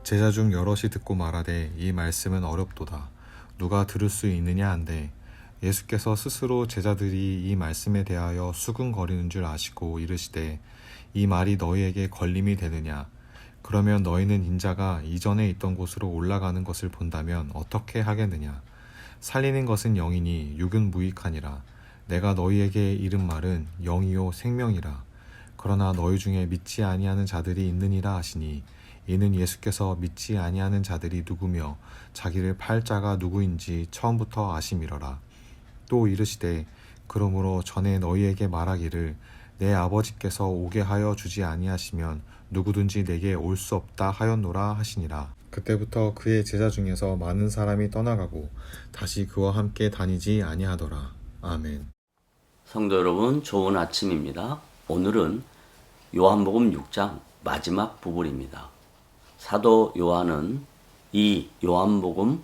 제자 중 여럿이 듣고 말하되 이 말씀은 어렵도다. 누가 들을 수 있느냐 한데 예수께서 스스로 제자들이 이 말씀에 대하여 수군거리는 줄 아시고 이르시되 이 말이 너희에게 걸림이 되느냐. 그러면 너희는 인자가 이전에 있던 곳으로 올라가는 것을 본다면 어떻게 하겠느냐. 살리는 것은 영이니 육은 무익하니라. 내가 너희에게 이른 말은 영이요 생명이라. 그러나 너희 중에 믿지 아니하는 자들이 있느니라 하시니 이는 예수께서 믿지 아니하는 자들이 누구며 자기를 팔 자가 누구인지 처음부터 아심이러라. 또 이르시되 그러므로 전에 너희에게 말하기를 내 아버지께서 오게 하여 주지 아니하시면 누구든지 내게 올 수 없다 하였노라 하시니라. 그때부터 그의 제자 중에서 많은 사람이 떠나가고 다시 그와 함께 다니지 아니하더라. 아멘. 성도 여러분, 좋은 아침입니다. 오늘은 요한복음 6장 마지막 부분입니다. 사도 요한은 이 요한복음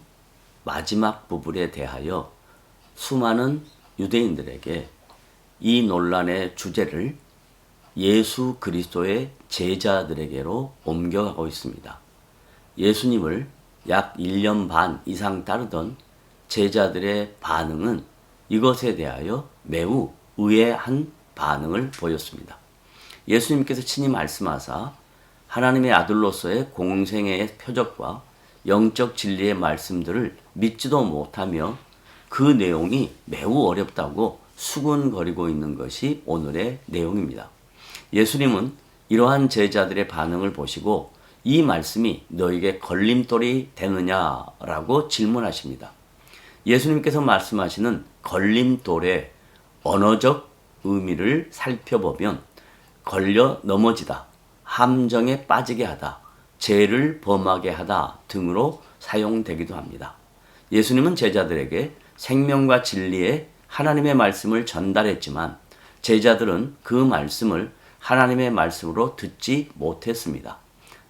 마지막 부분에 대하여 수많은 유대인들에게 이 논란의 주제를 예수 그리스도의 제자들에게로 옮겨가고 있습니다. 예수님을 약 1년 반 이상 따르던 제자들의 반응은 이것에 대하여 매우 의외한 반응을 보였습니다. 예수님께서 친히 말씀하사 하나님의 아들로서의 공생애의 표적과 영적 진리의 말씀들을 믿지도 못하며 그 내용이 매우 어렵다고 수군거리고 있는 것이 오늘의 내용입니다. 예수님은 이러한 제자들의 반응을 보시고 이 말씀이 너에게 걸림돌이 되느냐라고 질문하십니다. 예수님께서 말씀하시는 걸림돌의 언어적 의미를 살펴보면 걸려 넘어지다, 함정에 빠지게 하다, 죄를 범하게 하다 등으로 사용되기도 합니다. 예수님은 제자들에게 생명과 진리의 하나님의 말씀을 전달했지만 제자들은 그 말씀을 하나님의 말씀으로 듣지 못했습니다.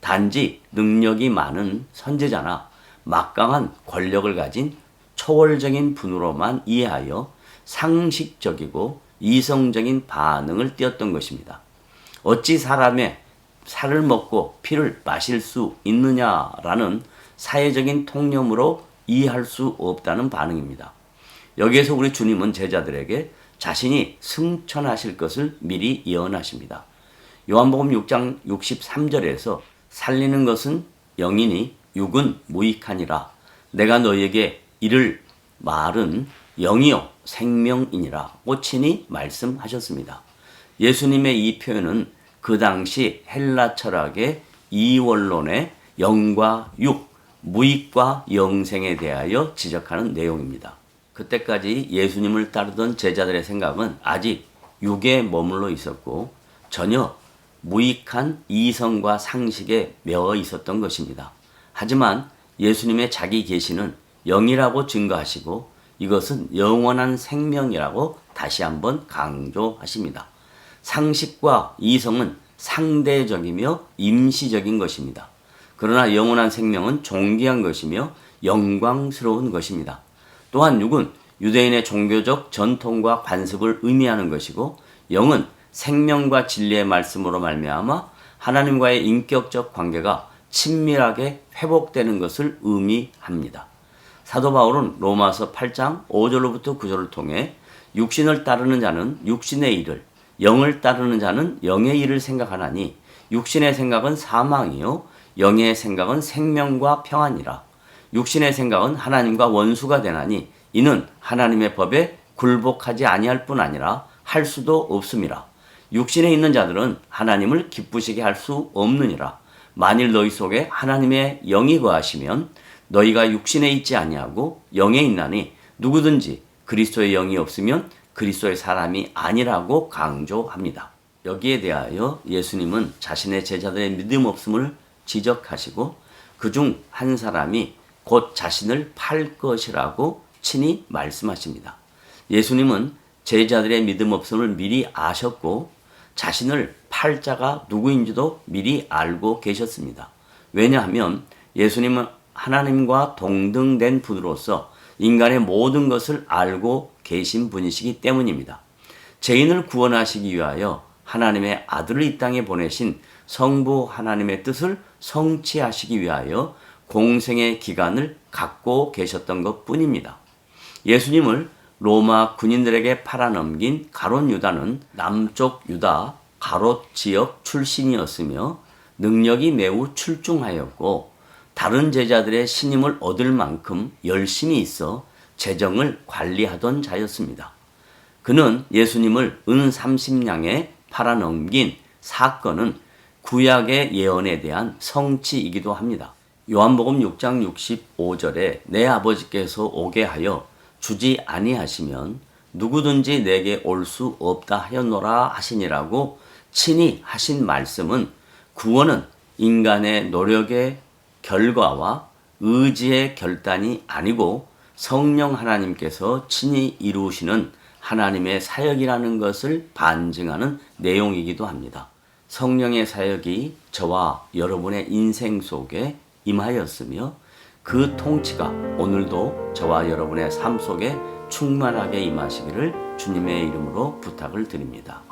단지 능력이 많은 선지자나 막강한 권력을 가진 초월적인 분으로만 이해하여 상식적이고 이성적인 반응을 띄었던 것입니다. 어찌 사람의 살을 먹고 피를 마실 수 있느냐라는 사회적인 통념으로 이해할 수 없다는 반응입니다. 여기에서 우리 주님은 제자들에게 자신이 승천하실 것을 미리 예언하십니다. 요한복음 6장 63절에서 살리는 것은 영이니 육은 무익하니라. 내가 너희에게 이를 말은 영이요 생명이니라 친히 말씀하셨습니다. 예수님의 이 표현은 그 당시 헬라 철학의 이원론의 영과 육, 무익과 영생에 대하여 지적하는 내용입니다. 그때까지 예수님을 따르던 제자들의 생각은 아직 육에 머물러 있었고 전혀 무익한 이성과 상식에 매어 있었던 것입니다. 하지만 예수님의 자기 계시는 영이라고 증거하시고 이것은 영원한 생명이라고 다시 한번 강조하십니다. 상식과 이성은 상대적이며 임시적인 것입니다. 그러나 영원한 생명은 존귀한 것이며 영광스러운 것입니다. 또한 육은 유대인의 종교적 전통과 관습을 의미하는 것이고 영은 생명과 진리의 말씀으로 말미암아 하나님과의 인격적 관계가 친밀하게 회복되는 것을 의미합니다. 사도 바울은 로마서 8장 5절로부터 9절을 통해 육신을 따르는 자는 육신의 일을, 영을 따르는 자는 영의 일을 생각하나니 육신의 생각은 사망이요 영의 생각은 생명과 평안이라. 육신의 생각은 하나님과 원수가 되나니 이는 하나님의 법에 굴복하지 아니할 뿐 아니라 할 수도 없음이라. 육신에 있는 자들은 하나님을 기쁘시게 할 수 없느니라. 만일 너희 속에 하나님의 영이 거하시면 너희가 육신에 있지 아니하고 영에 있나니 누구든지 그리스도의 영이 없으면 그리스도의 사람이 아니라고 강조합니다. 여기에 대하여 예수님은 자신의 제자들의 믿음 없음을 지적하시고 그중 한 사람이 곧 자신을 팔 것이라고 친히 말씀하십니다. 예수님은 제자들의 믿음 없음을 미리 아셨고 자신을 팔 자가 누구인지도 미리 알고 계셨습니다. 왜냐하면 예수님은 하나님과 동등된 분으로서 인간의 모든 것을 알고 계신 분이시기 때문입니다. 죄인을 구원하시기 위하여 하나님의 아들을 이 땅에 보내신 성부 하나님의 뜻을 성취하시기 위하여 공생의 기간을 갖고 계셨던 것 뿐입니다. 예수님을 로마 군인들에게 팔아넘긴 가롯 유다는 남쪽 유다 가롯 지역 출신이었으며 능력이 매우 출중하였고 다른 제자들의 신임을 얻을 만큼 열심히 있어 재정을 관리하던 자였습니다. 그는 예수님을 은 30냥에 팔아넘긴 사건은 구약의 예언에 대한 성취이기도 합니다. 요한복음 6장 65절에 내 아버지께서 오게 하여 주지 아니하시면 누구든지 내게 올 수 없다 하였노라 하시니라고 친히 하신 말씀은 구원은 인간의 노력의 결과와 의지의 결단이 아니고 성령 하나님께서 친히 이루시는 하나님의 사역이라는 것을 반증하는 내용이기도 합니다. 성령의 사역이 저와 여러분의 인생 속에 임하였으며 그 통치가 오늘도 저와 여러분의 삶 속에 충만하게 임하시기를 주님의 이름으로 부탁을 드립니다.